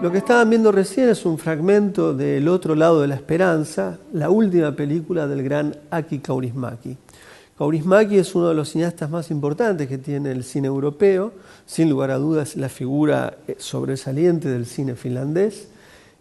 Lo que estaban viendo recién es un fragmento de El otro lado de la esperanza, la última película del gran Aki Kaurismäki. Kaurismäki es uno de los cineastas más importantes que tiene el cine europeo, sin lugar a dudas la figura sobresaliente del cine finlandés.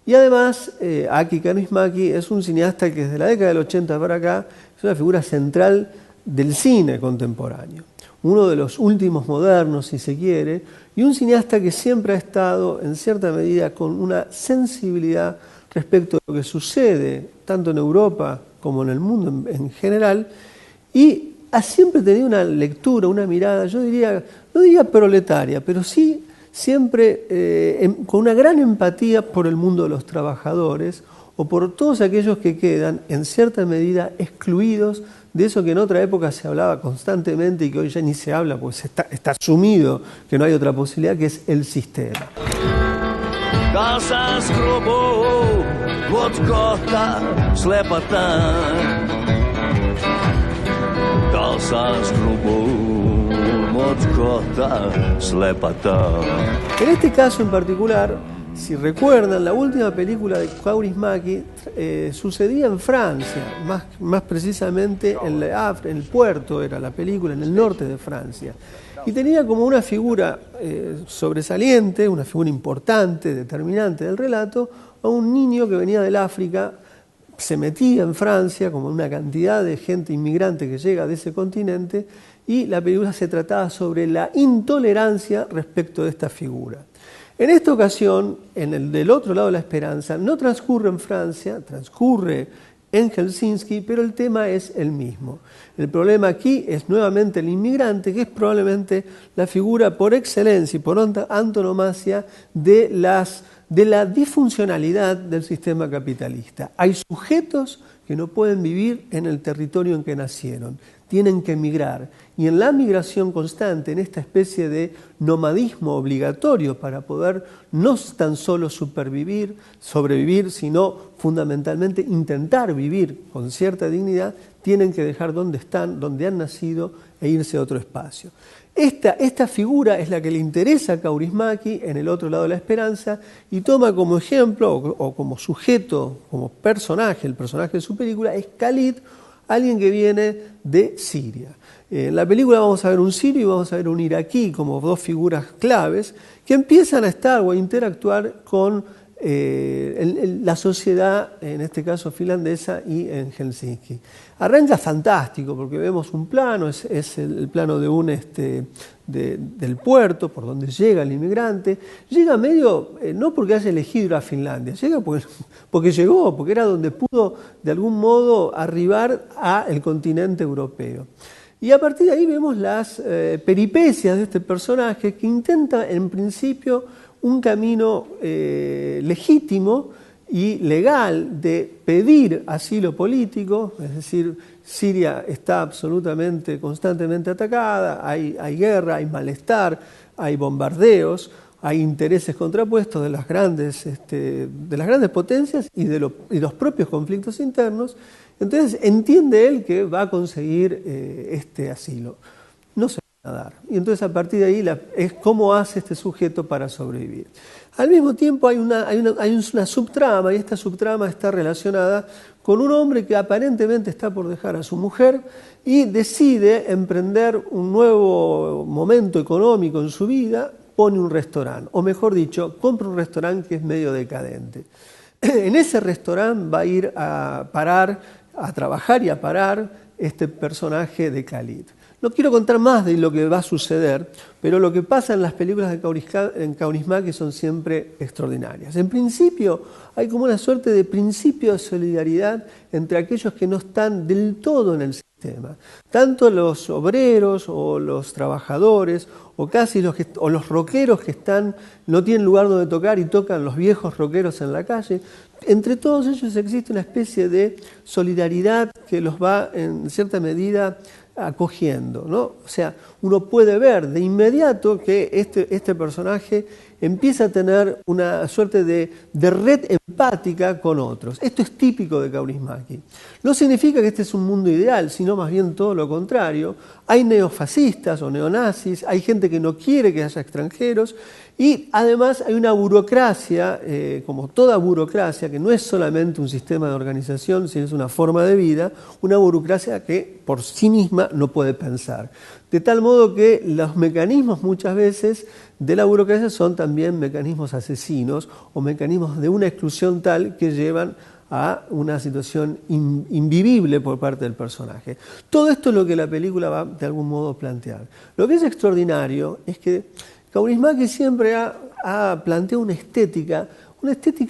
Y además, Aki Kaurismäki es un cineasta que desde la década del 80 para acá es una figura central del cine contemporáneo. Uno de los últimos modernos, si se quiere, y un cineasta que siempre ha estado, en cierta medida, con una sensibilidad respecto a lo que sucede, tanto en Europa como en el mundo en general, y ha siempre tenido una lectura, una mirada, yo diría, no diría proletaria, pero sí siempre con una gran empatía por el mundo de los trabajadores o por todos aquellos que quedan, en cierta medida, excluidos de eso que en otra época se hablaba constantemente y que hoy ya ni se habla, pues está asumido que no hay otra posibilidad, que es el sistema. En este caso en particular, si recuerdan, la última película de Kaurismäki sucedía en Francia, más precisamente en el puerto era la película, en el norte de Francia. Y tenía como una figura sobresaliente, una figura importante, determinante del relato, a un niño que venía del África, se metía en Francia, como una cantidad de gente inmigrante que llega de ese continente, y la película se trataba sobre la intolerancia respecto de esta figura. En esta ocasión, en el del otro lado de la esperanza, no transcurre en Francia, transcurre en Helsinki, pero el tema es el mismo. El problema aquí es nuevamente el inmigrante, que es probablemente la figura por excelencia y por antonomasia de la disfuncionalidad del sistema capitalista. Hay sujetos que no pueden vivir en el territorio en que nacieron, tienen que emigrar. Y en la migración constante, en esta especie de nomadismo obligatorio para poder no tan solo sobrevivir, sino fundamentalmente intentar vivir con cierta dignidad, tienen que dejar donde están, donde han nacido e irse a otro espacio. Esta figura es la que le interesa a Kaurismäki en El otro lado de la esperanza y toma como ejemplo o como sujeto, como personaje, el personaje de su película es Khalid, alguien que viene de Siria. En la película vamos a ver un sirio y vamos a ver un iraquí como dos figuras claves que empiezan a estar o a interactuar con la sociedad, en este caso finlandesa y en Helsinki. Arranca fantástico porque vemos un plano, es el plano de del puerto por donde llega el inmigrante. Llega medio, no porque haya elegido ir a Finlandia, llega porque llegó, porque era donde pudo de algún modo arribar al continente europeo. Y a partir de ahí vemos las peripecias de este personaje que intenta en principio un camino legítimo y legal de pedir asilo político, es decir, Siria está absolutamente, constantemente atacada, hay guerra, hay malestar, hay bombardeos, hay intereses contrapuestos de las grandes potencias y de los propios conflictos internos. Entonces entiende él que va a conseguir este asilo. No se va a dar. Y entonces a partir de ahí es cómo hace este sujeto para sobrevivir. Al mismo tiempo hay una subtrama, y esta subtrama está relacionada con un hombre que aparentemente está por dejar a su mujer y decide emprender un nuevo momento económico en su vida, pone un restaurante, o mejor dicho, compra un restaurante que es medio decadente. En ese restaurante va a ir a trabajar y a parar este personaje de Khalid. No quiero contar más de lo que va a suceder, pero lo que pasa en las películas de Kaurismäki son siempre extraordinarias. En principio, hay como una suerte de principio de solidaridad entre aquellos que no están del todo en el sistema. Tanto los obreros o los trabajadores o casi los rockeros que no tienen lugar donde tocar y tocan los viejos rockeros en la calle. Entre todos ellos existe una especie de solidaridad que los va en cierta medida acogiendo, ¿no? O sea, uno puede ver de inmediato que este personaje empieza a tener una suerte de red empática con otros. Esto es típico de Kaurismäki. No significa que este es un mundo ideal, sino más bien todo lo contrario. Hay neofascistas o neonazis, hay gente que no quiere que haya extranjeros y además hay una burocracia, como toda burocracia, que no es solamente un sistema de organización, sino es una forma de vida, una burocracia que por sí misma no puede pensar. De tal modo que los mecanismos muchas veces de la burocracia son también mecanismos asesinos o mecanismos de una exclusión tal que llevan a una situación invivible por parte del personaje. Todo esto es lo que la película va de algún modo a plantear. Lo que es extraordinario es que Kaurismäki siempre ha planteado una estética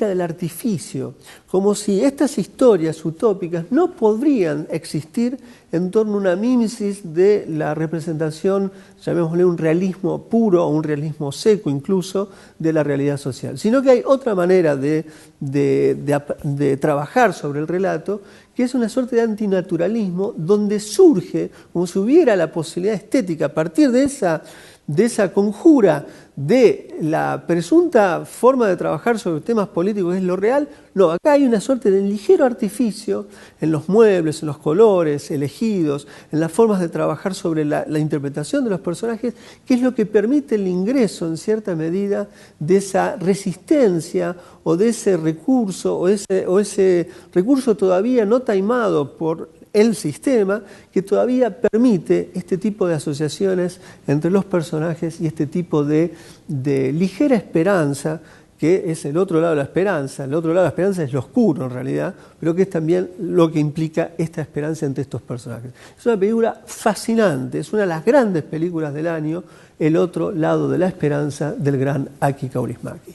del artificio, como si estas historias utópicas no podrían existir en torno a una mímesis de la representación, llamémosle un realismo puro o un realismo seco incluso, de la realidad social, sino que hay otra manera de trabajar sobre el relato, que es una suerte de antinaturalismo, donde surge, como si hubiera la posibilidad estética a partir de esa conjura de la presunta forma de trabajar sobre temas políticos que es lo real. No, acá hay una suerte de ligero artificio en los muebles, en los colores elegidos, en las formas de trabajar sobre la interpretación de los personajes, que es lo que permite el ingreso en cierta medida de esa resistencia o de ese recurso o ese recurso todavía no taimado por el sistema, que todavía permite este tipo de asociaciones entre los personajes y este tipo de ligera esperanza, que es el otro lado de la esperanza. El otro lado de la esperanza es lo oscuro en realidad, pero que es también lo que implica esta esperanza entre estos personajes. Es una película fascinante, es una de las grandes películas del año, El otro lado de la esperanza, del gran Aki Kaurismäki.